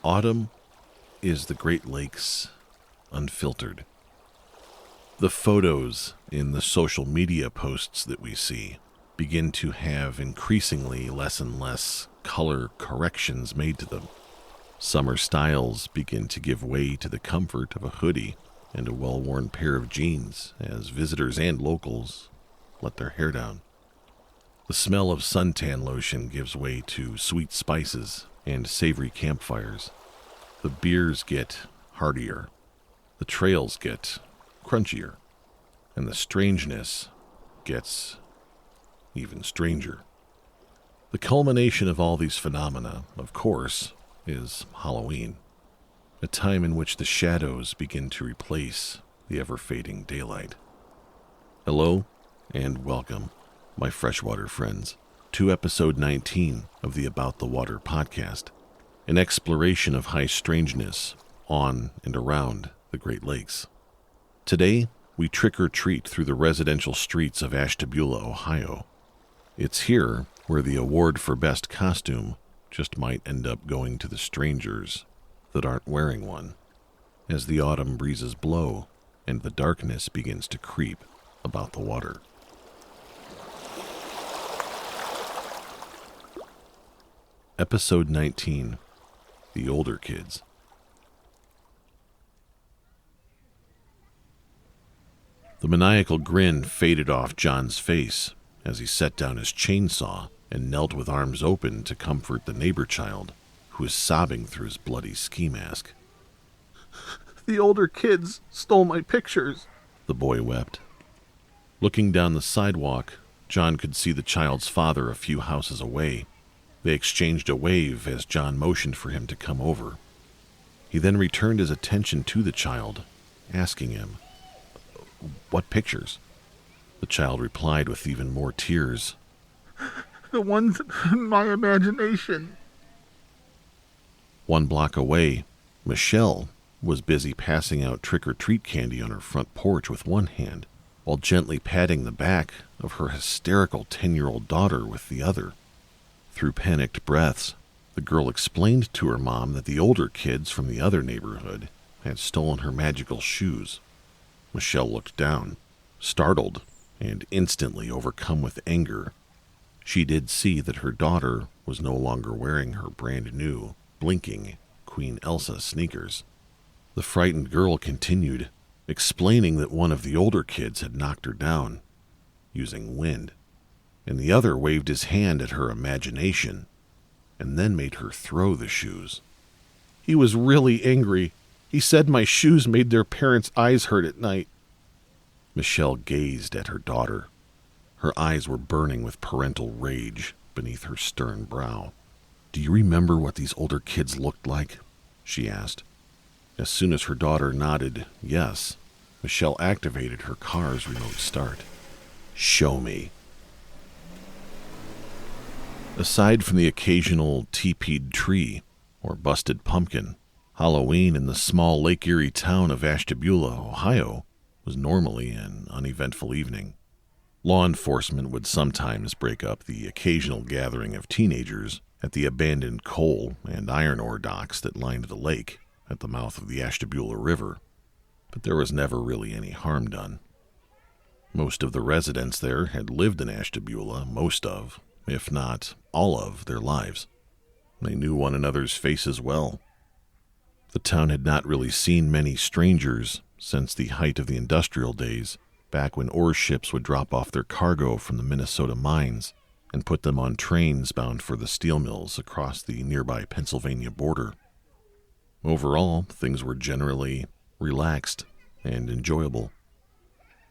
Autumn is the Great Lakes unfiltered. The photos in the social media posts that we see begin to have increasingly less and less color corrections made to them. Summer styles begin to give way to the comfort of a hoodie and a well-worn pair of jeans as visitors and locals let their hair down. The smell of suntan lotion gives way to sweet spices and savory campfires. The beers get heartier, the trails get crunchier, and the strangeness gets even stranger. The culmination of all these phenomena, of course, is Halloween, a time in which the shadows begin to replace the ever-fading daylight. Hello, and welcome, my freshwater friends, to episode 19 of the About the Water podcast, an exploration of high strangeness on and around the Great Lakes. Today, we trick-or-treat through the residential streets of Ashtabula, Ohio. It's here where the award for best costume just might end up going to the strangers that aren't wearing one, as the autumn breezes blow and the darkness begins to creep about the water. Episode 19, The Older Kids. The maniacal grin faded off John's face as he set down his chainsaw and knelt with arms open to comfort the neighbor child who was sobbing through his bloody ski mask. The older kids stole my pictures, the boy wept. Looking down the sidewalk, John could see the child's father a few houses away. They exchanged a wave as John motioned for him to come over. He then returned his attention to the child, asking him, "What pictures?" The child replied with even more tears, "The ones in my imagination." 1 block away, Michelle was busy passing out trick-or-treat candy on her front porch with one hand, while gently patting the back of her hysterical 10-year-old daughter with the other. Through panicked breaths, the girl explained to her mom that the older kids from the other neighborhood had stolen her magical shoes. Michelle looked down, startled and instantly overcome with anger. She did see that her daughter was no longer wearing her brand new, blinking Queen Elsa sneakers. The frightened girl continued, explaining that one of the older kids had knocked her down, using wind, and the other waved his hand at her imagination, and then made her throw the shoes. "He was really angry. He said my shoes made their parents' eyes hurt at night." Michelle gazed at her daughter. Her eyes were burning with parental rage beneath her stern brow. "Do you remember what these older kids looked like?" she asked. As soon as her daughter nodded yes, Michelle activated her car's remote start. "Show me." Aside from the occasional teepeed tree or busted pumpkin, Halloween in the small Lake Erie town of Ashtabula, Ohio, was normally an uneventful evening. Law enforcement would sometimes break up the occasional gathering of teenagers at the abandoned coal and iron ore docks that lined the lake at the mouth of the Ashtabula River, but there was never really any harm done. Most of the residents there had lived in Ashtabula most of, if not all of, their lives. They knew one another's faces well. The town had not really seen many strangers since the height of the industrial days, back when ore ships would drop off their cargo from the Minnesota mines and put them on trains bound for the steel mills across the nearby Pennsylvania border. Overall, things were generally relaxed and enjoyable.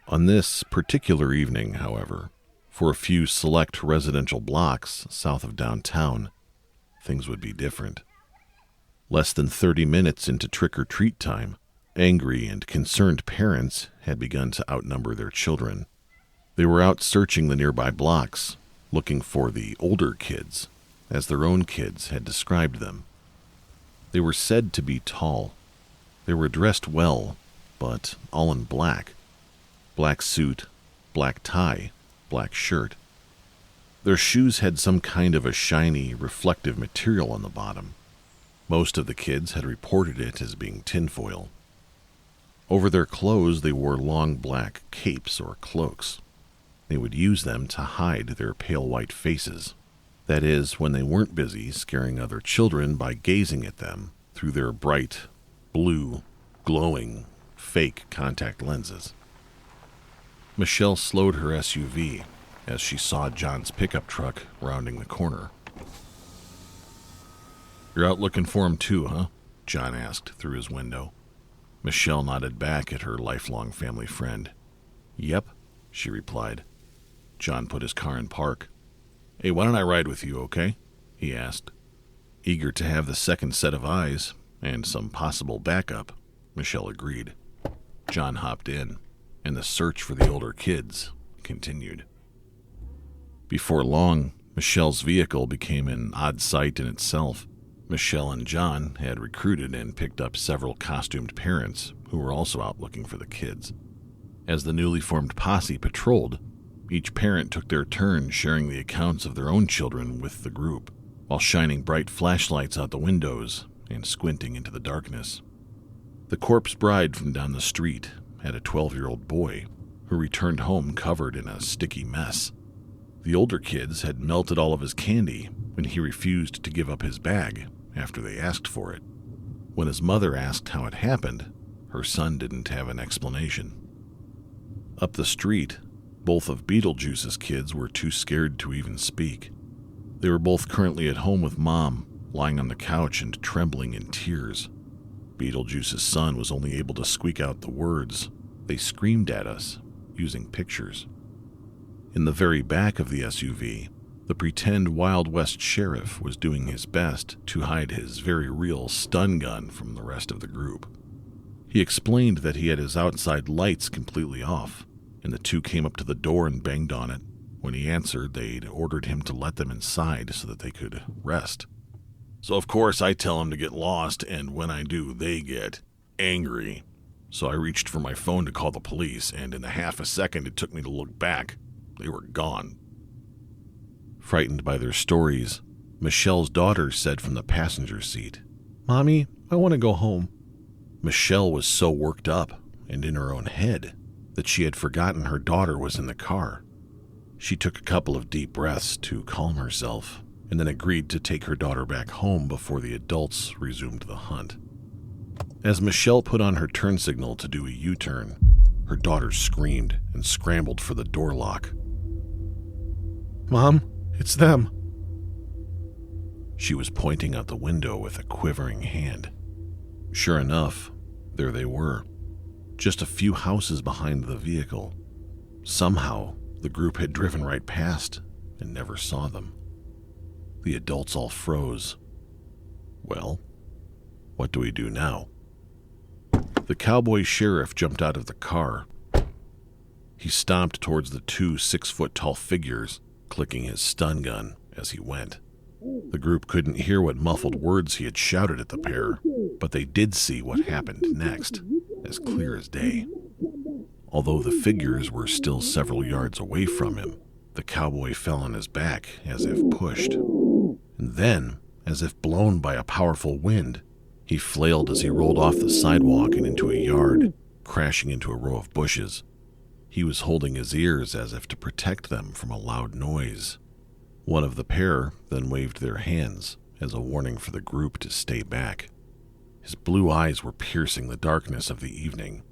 On this particular evening, however, for a few select residential blocks south of downtown, things would be different. Less than 30 minutes into trick-or-treat time, angry and concerned parents had begun to outnumber their children. They were out searching the nearby blocks, looking for the older kids, as their own kids had described them. They were said to be tall. They were dressed well, but all in black. Black suit, black tie, black shirt. Their shoes had some kind of a shiny, reflective material on the bottom. Most of the kids had reported it as being tinfoil. Over their clothes, they wore long black capes or cloaks. They would use them to hide their pale white faces. That is, when they weren't busy scaring other children by gazing at them through their bright, blue, glowing, fake contact lenses. Michelle slowed her SUV as she saw John's pickup truck rounding the corner. "You're out looking for him too, huh?" John asked through his window. Michelle nodded back at her lifelong family friend. "Yep," she replied. John put his car in park. "Hey, why don't I ride with you, okay?" he asked. Eager to have the second set of eyes and some possible backup, Michelle agreed. John hopped in, and the search for the older kids continued. Before long, Michelle's vehicle became an odd sight in itself. Michelle and John had recruited and picked up several costumed parents who were also out looking for the kids. As the newly formed posse patrolled, each parent took their turn sharing the accounts of their own children with the group, while shining bright flashlights out the windows and squinting into the darkness. The corpse bride from down the street had a 12-year-old boy who returned home covered in a sticky mess. The older kids had melted all of his candy when he refused to give up his bag after they asked for it. When his mother asked how it happened, her son didn't have an explanation. Up the street, both of Beetlejuice's kids were too scared to even speak. They were both currently at home with Mom, lying on the couch and trembling in tears. Beetlejuice's son was only able to squeak out the words, "They screamed at us," using pictures. In the very back of the SUV, the pretend Wild West sheriff was doing his best to hide his very real stun gun from the rest of the group. He explained that he had his outside lights completely off, and the two came up to the door and banged on it. When he answered, they'd ordered him to let them inside so that they could rest. "So of course I tell them to get lost, and when I do, they get angry. So I reached for my phone to call the police, and in the half a second it took me to look back, they were gone." Frightened by their stories, Michelle's daughter said from the passenger seat, "Mommy, I want to go home." Michelle was so worked up and in her own head that she had forgotten her daughter was in the car. She took a couple of deep breaths to calm herself and then agreed to take her daughter back home before the adults resumed the hunt. As Michelle put on her turn signal to do a U-turn, her daughter screamed and scrambled for the door lock. "Mom, it's them." She was pointing out the window with a quivering hand. Sure enough, there they were, just a few houses behind the vehicle. Somehow, the group had driven right past and never saw them. The adults all froze. Well, what do we do now? The cowboy sheriff jumped out of the car. He stomped towards the two 6-foot-tall figures, clicking his stun gun as he went. The group couldn't hear what muffled words he had shouted at the pair, but they did see what happened next, as clear as day. Although the figures were still several yards away from him, the cowboy fell on his back as if pushed. And then, as if blown by a powerful wind, he flailed as he rolled off the sidewalk and into a yard, crashing into a row of bushes. He was holding his ears as if to protect them from a loud noise. One of the pair then waved their hands as a warning for the group to stay back. His blue eyes were piercing the darkness of the evening.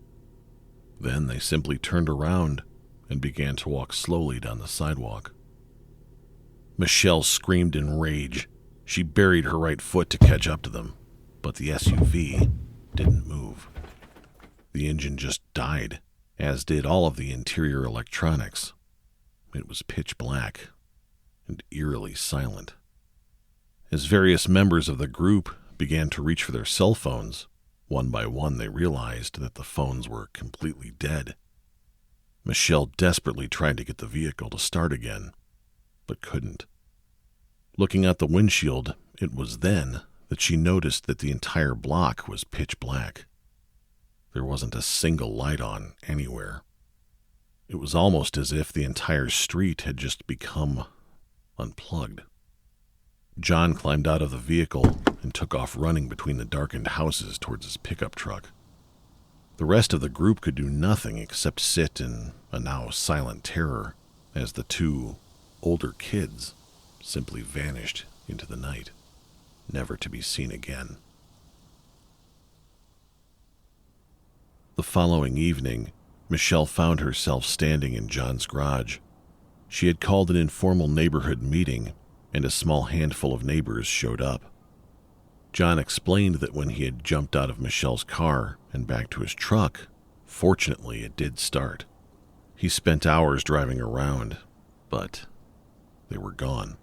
Then they simply turned around and began to walk slowly down the sidewalk. Michelle screamed in rage. She buried her right foot to catch up to them, but the SUV didn't move. The engine just died, as did all of the interior electronics. It was pitch black and eerily silent. As various members of the group began to reach for their cell phones, one by one they realized that the phones were completely dead. Michelle desperately tried to get the vehicle to start again, but couldn't. Looking out the windshield, it was then that she noticed that the entire block was pitch black. There wasn't a single light on anywhere. It was almost as if the entire street had just become unplugged. John climbed out of the vehicle and took off running between the darkened houses towards his pickup truck. The rest of the group could do nothing except sit in a now silent terror as the two older kids simply vanished into the night, never to be seen again. The following evening, Michelle found herself standing in John's garage. She had called an informal neighborhood meeting, and a small handful of neighbors showed up. John explained that when he had jumped out of Michelle's car and back to his truck, fortunately it did start. He spent hours driving around, but they were gone.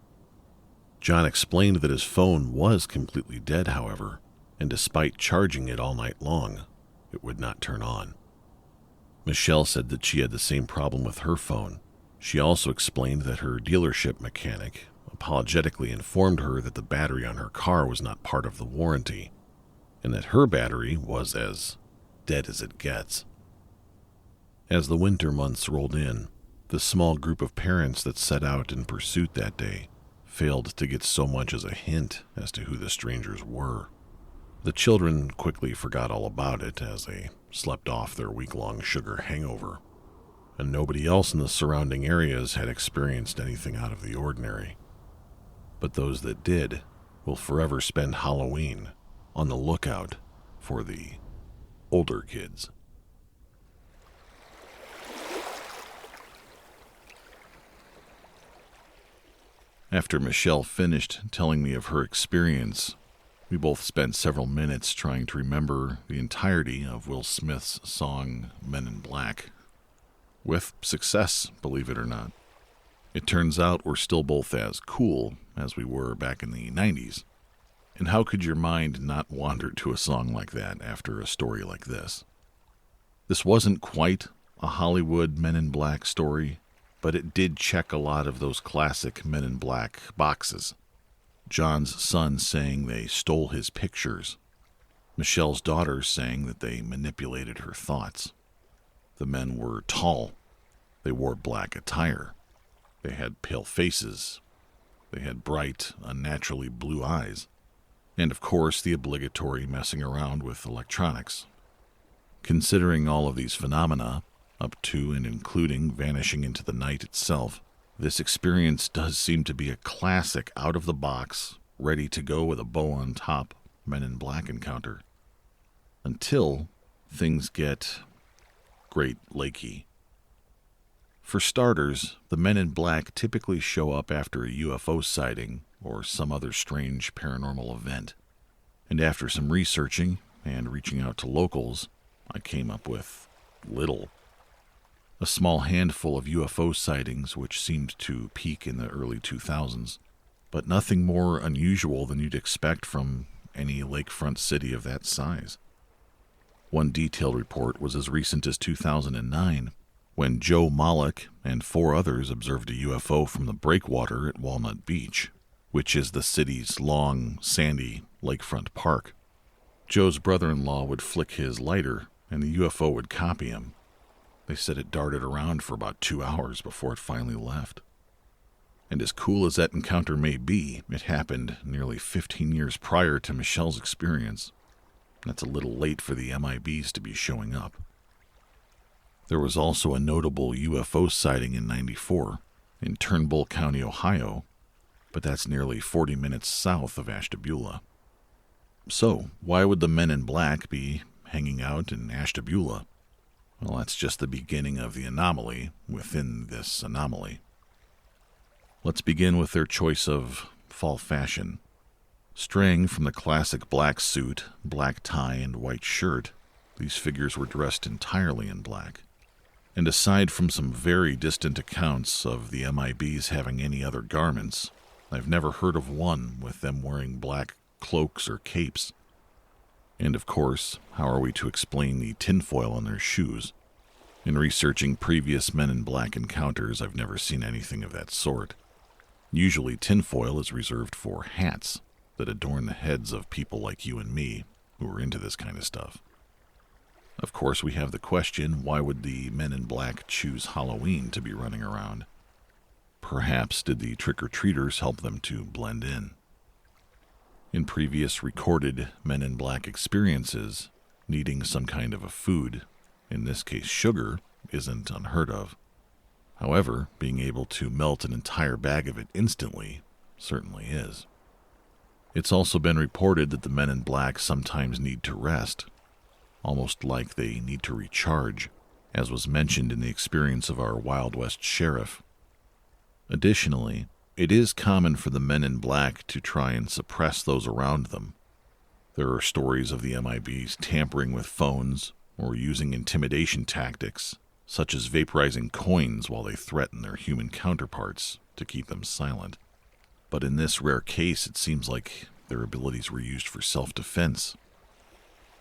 John explained that his phone was completely dead, however, and despite charging it all night long, it would not turn on. Michelle said that she had the same problem with her phone. She also explained that her dealership mechanic apologetically informed her that the battery on her car was not part of the warranty, and that her battery was as dead as it gets. As the winter months rolled in, the small group of parents that set out in pursuit that day failed to get so much as a hint as to who the strangers were. The children quickly forgot all about it as they slept off their week-long sugar hangover, and nobody else in the surrounding areas had experienced anything out of the ordinary. But those that did will forever spend Halloween on the lookout for the older kids. After Michelle finished telling me of her experience, we both spent several minutes trying to remember the entirety of Will Smith's song Men in Black. With success, believe it or not. It turns out we're still both as cool as we were back in the 90s. And how could your mind not wander to a song like that after a story like this? This wasn't quite a Hollywood Men in Black story, but it did check a lot of those classic Men in Black boxes. John's son saying they stole his pictures. Michelle's daughter saying that they manipulated her thoughts. The men were tall. They wore black attire. They had pale faces. They had bright, unnaturally blue eyes. And of course, the obligatory messing around with electronics. Considering all of these phenomena, up to and including vanishing into the night itself, this experience does seem to be a classic out-of-the-box, ready-to-go with a bow on top Men in Black encounter. Until things get Great Lakey. For starters, the Men in Black typically show up after a UFO sighting or some other strange paranormal event. And after some researching and reaching out to locals, I came up with little. A small handful of UFO sightings which seemed to peak in the early 2000s, but nothing more unusual than you'd expect from any lakefront city of that size. One detailed report was as recent as 2009, when Joe Moloch and 4 others observed a UFO from the breakwater at Walnut Beach, which is the city's long, sandy lakefront park. Joe's brother-in-law would flick his lighter, and the UFO would copy him. They said it darted around for about 2 hours before it finally left. And as cool as that encounter may be, it happened nearly 15 years prior to Michelle's experience. That's a little late for the MIBs to be showing up. There was also a notable UFO sighting in '94 in Turnbull County, Ohio, but that's nearly 40 minutes south of Ashtabula. So, why would the Men in Black be hanging out in Ashtabula? Well, that's just the beginning of the anomaly within this anomaly. Let's begin with their choice of fall fashion. Straying from the classic black suit, black tie, and white shirt, these figures were dressed entirely in black. And aside from some very distant accounts of the MIBs having any other garments, I've never heard of one with them wearing black cloaks or capes. And of course, how are we to explain the tinfoil on their shoes? In researching previous Men in Black encounters, I've never seen anything of that sort. Usually tinfoil is reserved for hats that adorn the heads of people like you and me who are into this kind of stuff. Of course, we have the question, why would the Men in Black choose Halloween to be running around? Perhaps did the trick-or-treaters help them to blend in? In previous recorded Men in Black experiences, needing some kind of a food, in this case sugar, isn't unheard of. However, being able to melt an entire bag of it instantly certainly is. It's also been reported that the Men in Black sometimes need to rest, almost like they need to recharge, as was mentioned in the experience of our Wild West sheriff. Additionally, it is common for the Men in Black to try and suppress those around them. There are stories of the MIBs tampering with phones or using intimidation tactics, such as vaporizing coins while they threaten their human counterparts to keep them silent. But in this rare case, it seems like their abilities were used for self-defense.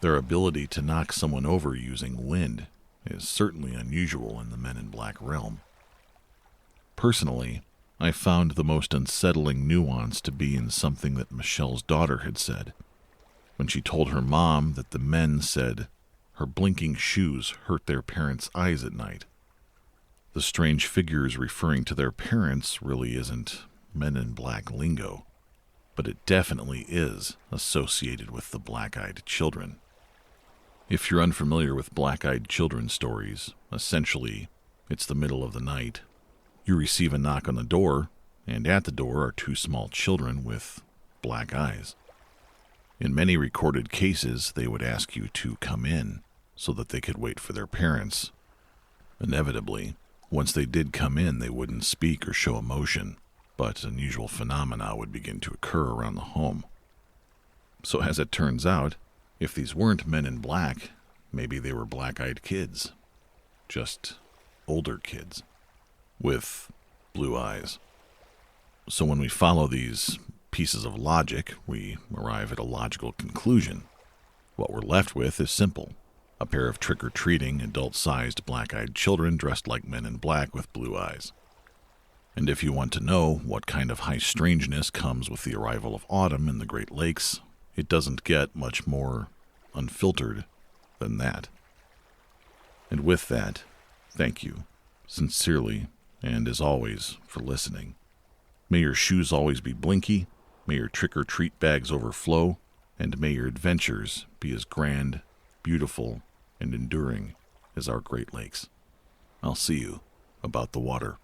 Their ability to knock someone over using wind is certainly unusual in the Men in Black realm. Personally, I found the most unsettling nuance to be in something that Michelle's daughter had said, when she told her mom that the men said her blinking shoes hurt their parents' eyes at night. The strange figures referring to their parents really isn't Men in Black lingo, but it definitely is associated with the black-eyed children. If you're unfamiliar with black-eyed children stories, essentially, it's the middle of the night. You receive a knock on the door, and at the door are two small children with black eyes. In many recorded cases, they would ask you to come in so that they could wait for their parents. Inevitably, once they did come in, they wouldn't speak or show emotion, but unusual phenomena would begin to occur around the home. So as it turns out, if these weren't Men in Black, maybe they were black-eyed kids. Just older kids with blue eyes. So when we follow these pieces of logic, we arrive at a logical conclusion. What we're left with is simple. A pair of trick-or-treating, adult-sized black-eyed children dressed like Men in Black with blue eyes. And if you want to know what kind of high strangeness comes with the arrival of autumn in the Great Lakes, it doesn't get much more unfiltered than that. And with that, thank you, sincerely, and as always, for listening. May your shoes always be blinky, may your trick-or-treat bags overflow, and may your adventures be as grand, beautiful, and enduring as our Great Lakes. I'll see you about the water.